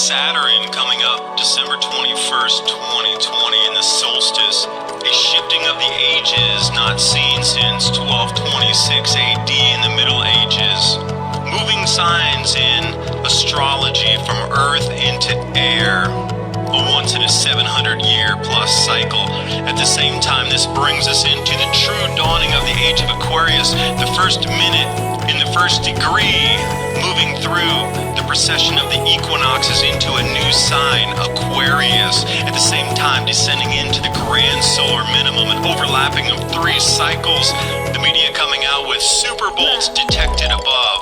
Saturn coming up December 21st, 2020 in the solstice. A shifting of the ages not seen since 1226 AD in the Middle Ages. Moving signs in astrology from Earth into air. A once in a 700 year plus cycle. At the same time, this brings us into the true dawning of the age of Aquarius, the first minute in the first degree, moving through the precession of the equinoxes into a new sign, Aquarius, at the same time descending into the grand solar minimum and overlapping of 3 cycles. The media coming out with super bolts detected above.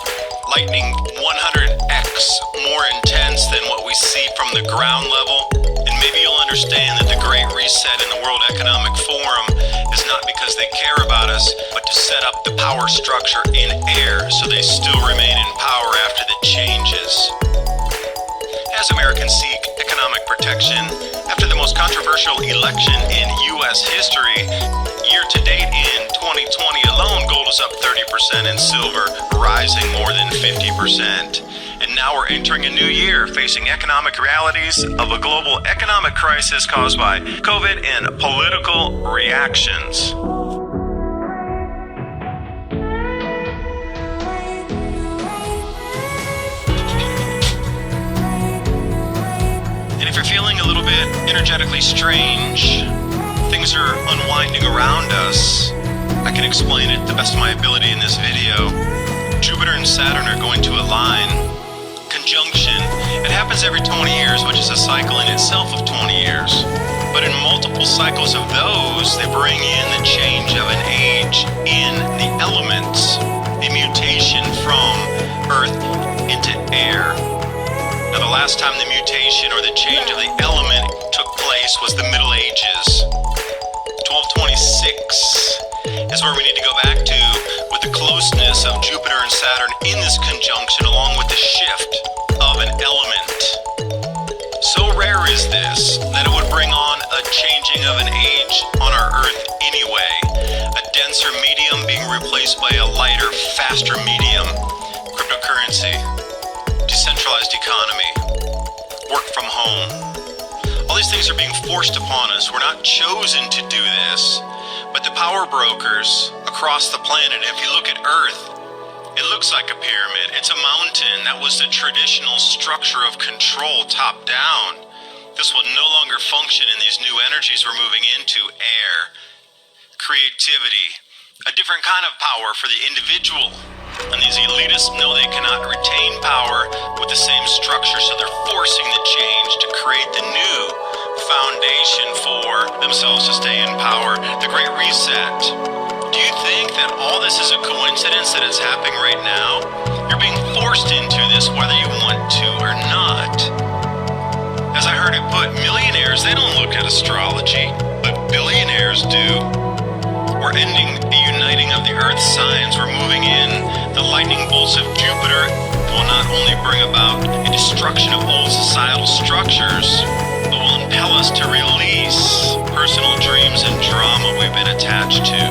Lightning 100x more intense than what we see from the ground level. And maybe you'll understand that the Great Reset in the World Economic Forum is not because they care about us, but to set up the power structure in air so they still remain in power after the changes. As Americans seek economic protection after the most controversial election in U.S. history, year to date in 2020 alone, gold is up 30% and silver rising more than 50%. And now we're entering a new year, facing economic realities of a global economic crisis caused by COVID and political reactions. And if you're feeling a little bit energetically strange, things are unwinding around us, I can explain it the best of my ability in this video. Jupiter and Saturn are going to align. Conjunction. It happens every 20 years, which is a cycle in itself of 20 years. But in multiple cycles of those, they bring in the change of an age in the elements, a mutation from Earth into air. Now, the last time the mutation or the change of the element took place was the Middle Ages. 1226 is where we need to go back to with the closeness of Jupiter and Saturn in this conjunction, along with the shift of an element. So rare is this that it would bring on a changing of an age on our Earth anyway. A denser medium being replaced by a lighter, faster medium. Cryptocurrency, decentralized economy, work from home. All these things are being forced upon us. We're not chosen to do this, but the power brokers across the planet, if you look at Earth, it looks like a pyramid. It's a mountain. That was the traditional structure of control, top down. This will no longer function in these new energies we're moving into. Air, creativity, a different kind of power for the individual. And these elitists know they cannot retain power with the same structure, so they're forcing the change to create the new foundation for themselves to stay in power. The Great Reset. Do you think that all this is a coincidence that it's happening right now? You're being forced into this whether you want to or not. As I heard it put, millionaires, they don't look at astrology, but billionaires do. We're ending a uniting of the Earth's signs. We're moving in. The lightning bolts of Jupiter will not only bring about a destruction of old societal structures, but will impel us to release personal dreams and drama we've been attached to.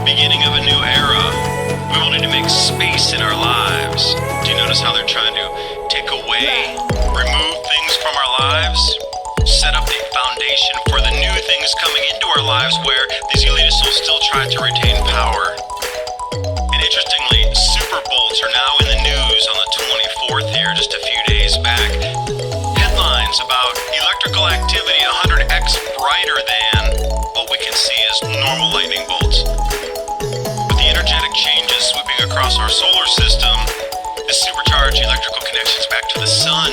Beginning of a new era. We will need to make space in our lives. Do you notice how they're trying to take away, remove things from our lives? Set up the foundation for the new things coming into our lives where these elitists will still try to retain power. And interestingly, super bolts are now in the news on the 24th here, just a few days back. Headlines about electrical activity 100x brighter than what we can see as normal lightning bolts. With the energetic changes sweeping across our solar system, the supercharged electrical connections back to the sun,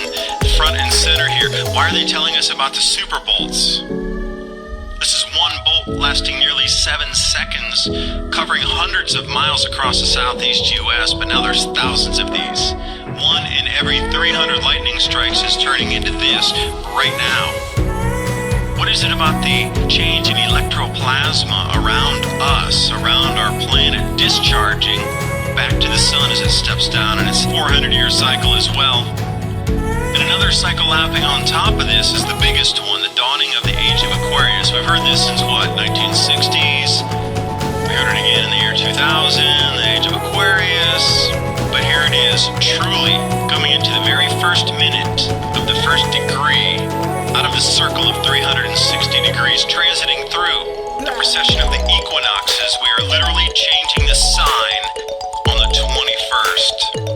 front and center here. Why are they telling us about the super bolts? This is one bolt lasting nearly 7 seconds, covering hundreds of miles across the southeast U.S., but now there's thousands of these. 1 in every 300 lightning strikes is turning into this right now. What is it about the change in electroplasma around us, around our planet, discharging back to the sun as it steps down in its 400-year cycle as well? And another cycle lapping on top of this is the biggest one, the dawning of the age of Aquarius. We've heard this since, 1960s. We heard it again in the year 2000, the age of Aquarius. But here it is, truly coming into the very first minute of the first degree out of the circle of 360 degrees, transiting through the precession of the equinoxes. We are literally changing the sign on the 21st.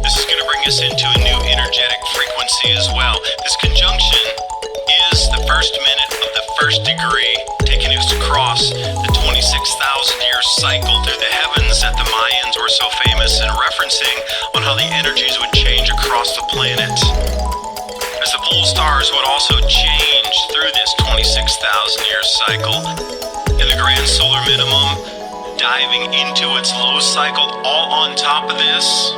This is going to bring us into a new energetic frequency as well. This conjunction is the first minute of the first degree, taking us across the 26,000-year cycle through the heavens that the Mayans were so famous in referencing on how the energies would change across the planet. As the pole stars would also change through this 26,000-year cycle, and the grand solar minimum diving into its low cycle, all on top of this,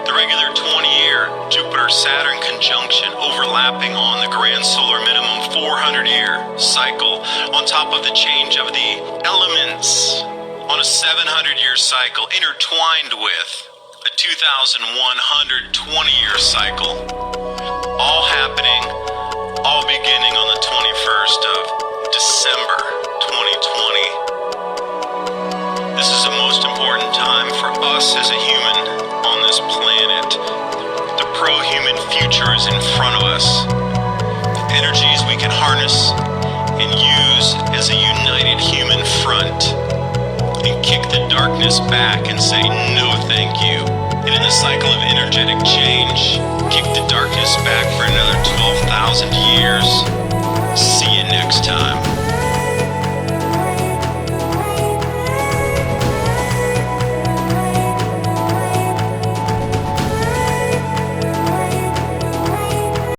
the regular 20-year Jupiter-Saturn conjunction overlapping on the grand solar minimum 400-year cycle, on top of the change of the elements on a 700-year cycle, intertwined with a 2,120-year cycle, all happening, all beginning on the 21st of December 2020. This is the most important time for us as a human on this planet. The pro-human future is in front of us. Energies we can harness and use as a united human front and kick the darkness back and say no thank you. And in the cycle of energetic change, kick the darkness back for another 12